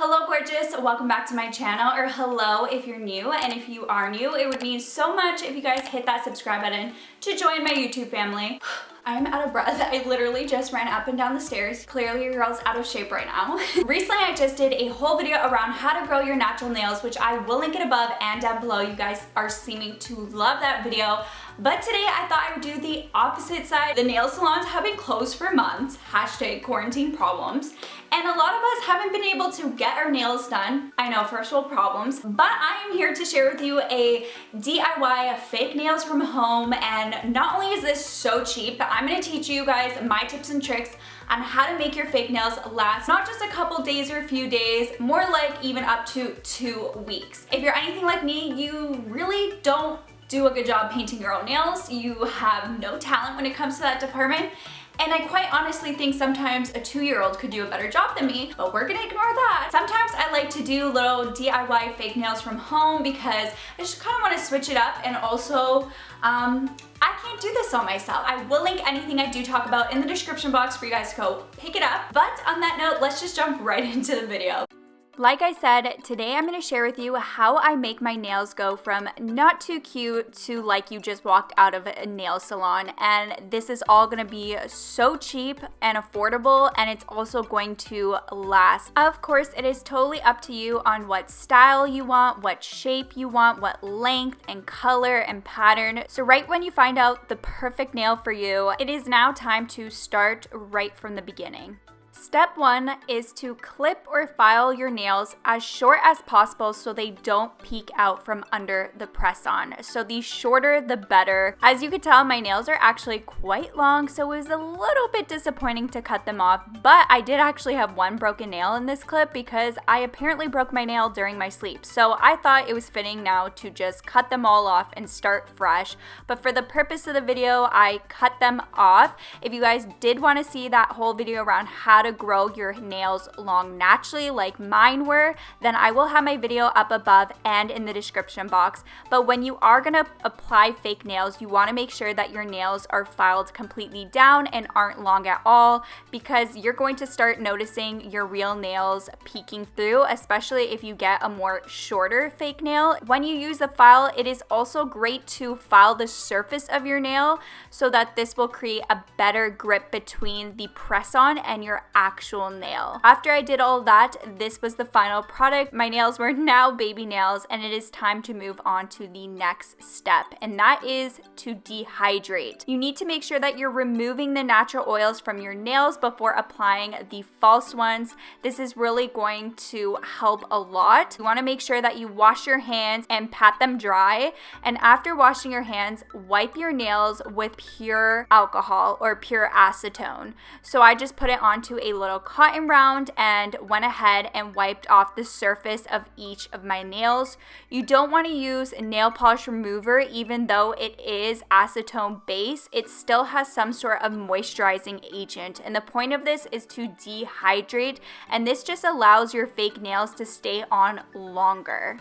Hello gorgeous, welcome back to my channel, or hello if you're new, and if you are new, it would mean so much if you guys hit that subscribe button to join my YouTube family. I am out of breath. I literally just ran up and down the stairs. Clearly your girl's out of shape right now. Recently I just did a whole video around how to grow your natural nails, which I will link it above and down below. You guys are seeming to love that video. But today I thought I would do the opposite side. The nail salons have been closed for months, hashtag quarantine problems, and a lot of us haven't been able to get our nails done. I know, first world problems, but I am here to share with you a DIY fake nails from home. And not only is this so cheap, but I'm gonna teach you guys my tips and tricks on how to make your fake nails last not just a couple days or a few days, more like even up to 2 weeks. If you're anything like me, you really don't do a good job painting your own nails. You have no talent when it comes to that department. And I quite honestly think sometimes a 2-year-old could do a better job than me, but we're gonna ignore that. Sometimes I like to do little DIY fake nails from home because I just kind of want to switch it up, and also I can't do this all myself. I will link anything I do talk about in the description box for you guys to go pick it up. But on that note, let's just jump right into the video. Like I said, today I'm going to share with you how I make my nails go from not too cute to like you just walked out of a nail salon. And this is all going to be so cheap and affordable, and it's also going to last. Of course, it is totally up to you on what style you want, what shape you want, what length and color and pattern. So right when you find out the perfect nail for you, it is now time to start right from the beginning. Step 1 is to clip or file your nails as short as possible so they don't peek out from under the press-on. So the shorter, the better. As you can tell, my nails are actually quite long, so it was a little bit disappointing to cut them off, but I did actually have one broken nail in this clip because I apparently broke my nail during my sleep. So I thought it was fitting now to just cut them all off and start fresh. But for the purpose of the video, I cut them off. If you guys did want to see that whole video around how to grow your nails long naturally like mine were, then I will have my video up above and in the description box. But when you are going to apply fake nails, you want to make sure that your nails are filed completely down and aren't long at all, because you're going to start noticing your real nails peeking through, especially if you get a more shorter fake nail. When you use the file, it is also great to file the surface of your nail so that this will create a better grip between the press-on and your actual nail. After I did all that, this was the final product. My nails were now baby nails, and it is time to move on to the next step, and that is to dehydrate. You need to make sure that you're removing the natural oils from your nails before applying the false ones. This is really going to help a lot. You want to make sure that you wash your hands and pat them dry, and after washing your hands, wipe your nails with pure alcohol or pure acetone. So I just put it onto a little cotton round and went ahead and wiped off the surface of each of my nails. You don't want to use nail polish remover. Even though it is acetone based, it still has some sort of moisturizing agent, and the point of this is to dehydrate, and this just allows your fake nails to stay on longer.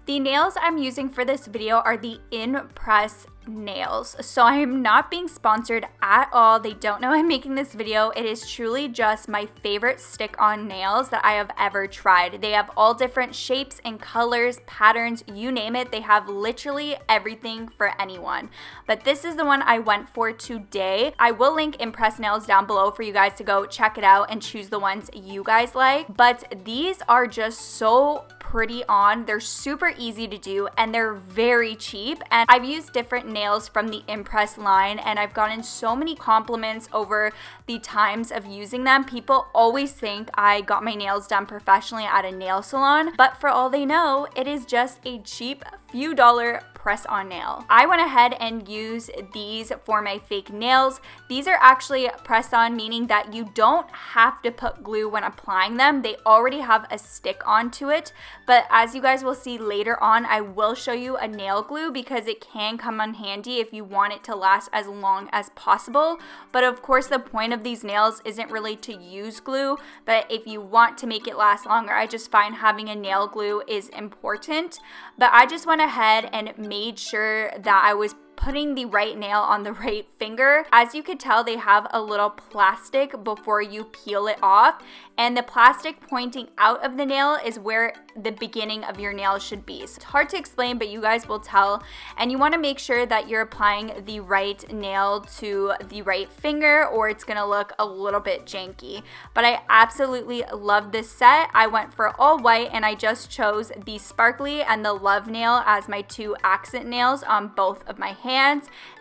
The nails I'm using for this video are the In-Press nails, so I am not being sponsored at all. They don't know I'm making this video. It is truly just my favorite stick-on nails that I have ever tried. They have all different shapes and colors, patterns, you name it. They have literally everything for anyone, but this is the one I went for today. I will link In-Press nails down below for you guys to go check it out and choose the ones you guys like, but these are just so pretty on. They're super easy to do, and they're very cheap, and I've used different nails from the In-Press line, and I've gotten so many compliments over the times of using them. People always think I got my nails done professionally at a nail salon, but for all they know, it is just a cheap few dollar press-on nail. I went ahead and used these for my fake nails. These are actually press-on, meaning that you don't have to put glue when applying them. They already have a stick onto it, but as you guys will see later on, I will show you a nail glue because it can come in handy if you want it to last as long as possible. But of course, the point of these nails isn't really to use glue, but if you want to make it last longer, I just find having a nail glue is important. But I just went ahead and made sure that I was putting the right nail on the right finger. As you could tell, they have a little plastic before you peel it off, and the plastic pointing out of the nail is where the beginning of your nail should be. So it's hard to explain, but you guys will tell. And you want to make sure that you're applying the right nail to the right finger, or it's gonna look a little bit janky. But I absolutely love this set. I went for all white, and I just chose the sparkly and the love nail as my two accent nails on both of my hands,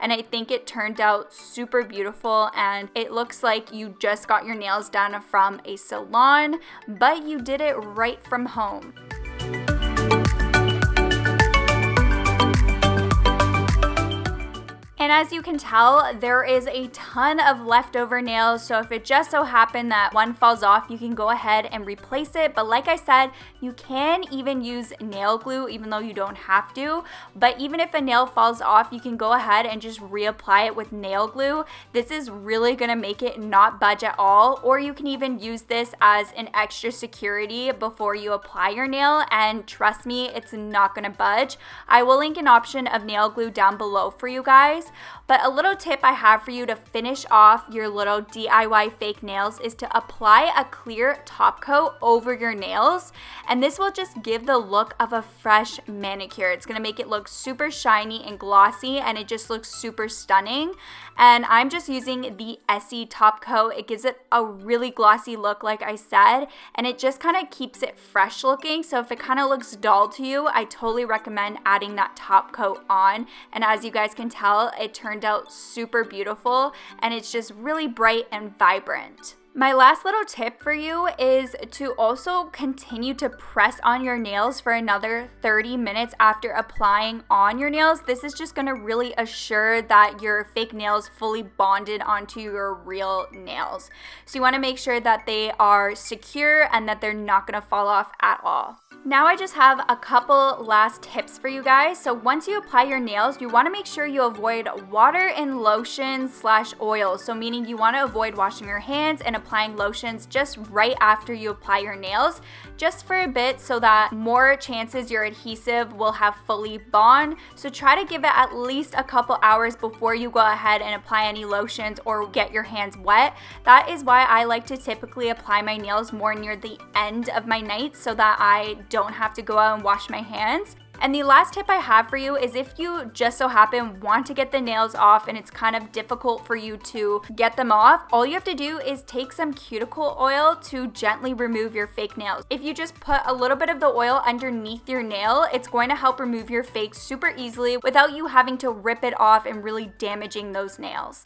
and I think it turned out super beautiful, and it looks like you just got your nails done from a salon, but you did it right from home. And as you can tell, there is a ton of leftover nails, so if it just so happened that one falls off, you can go ahead and replace it. But like I said, you can even use nail glue, even though you don't have to. But even if a nail falls off, you can go ahead and just reapply it with nail glue. This is really gonna make it not budge at all, or you can even use this as an extra security before you apply your nail, and trust me, it's not gonna budge. I will link an option of nail glue down below for you guys. But a little tip I have for you to finish off your little DIY fake nails is to apply a clear top coat over your nails, and this will just give the look of a fresh manicure. It's gonna make it look super shiny and glossy, and it just looks super stunning. And I'm just using the Essie top coat. It gives it a really glossy look, like I said, and it just kind of keeps it fresh looking. So if it kind of looks dull to you, I totally recommend adding that top coat on. And as you guys can tell, it turned out super beautiful, and it's just really bright and vibrant. My last little tip for you is to also continue to press on your nails for another 30 minutes after applying on your nails. This is just gonna really assure that your fake nails fully bonded onto your real nails. So you wanna make sure that they are secure and that they're not gonna fall off at all. Now I just have a couple last tips for you guys. So once you apply your nails, you want to make sure you avoid water and lotions / oil. So meaning you want to avoid washing your hands and applying lotions just right after you apply your nails, just for a bit, so that more chances your adhesive will have fully bond. So try to give it at least a couple hours before you go ahead and apply any lotions or get your hands wet. That is why I like to typically apply my nails more near the end of my night, so that I don't have to go out and wash my hands. And the last tip I have for you is if you just so happen want to get the nails off and it's kind of difficult for you to get them off, all you have to do is take some cuticle oil to gently remove your fake nails. If you just put a little bit of the oil underneath your nail, it's going to help remove your fake super easily without you having to rip it off and really damaging those nails.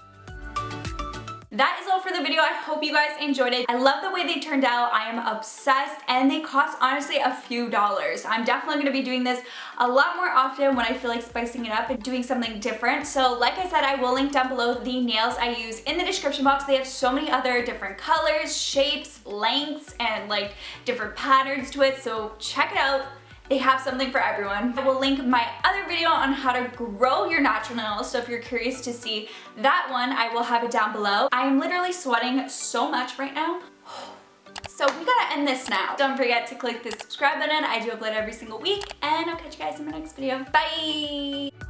That is all for the video. I hope you guys enjoyed it. I love the way they turned out. I am obsessed, and they cost honestly a few dollars. I'm definitely gonna be doing this a lot more often when I feel like spicing it up and doing something different. So like I said, I will link down below the nails I use in the description box. They have so many other different colors, shapes, lengths, and like different patterns to it. So check it out. They have something for everyone. I will link my other video on how to grow your natural nails, so if you're curious to see that one, I will have it down below. I am literally sweating so much right now. So we gotta end this now. Don't forget to click the subscribe button. I do upload every single week, and I'll catch you guys in my next video. Bye!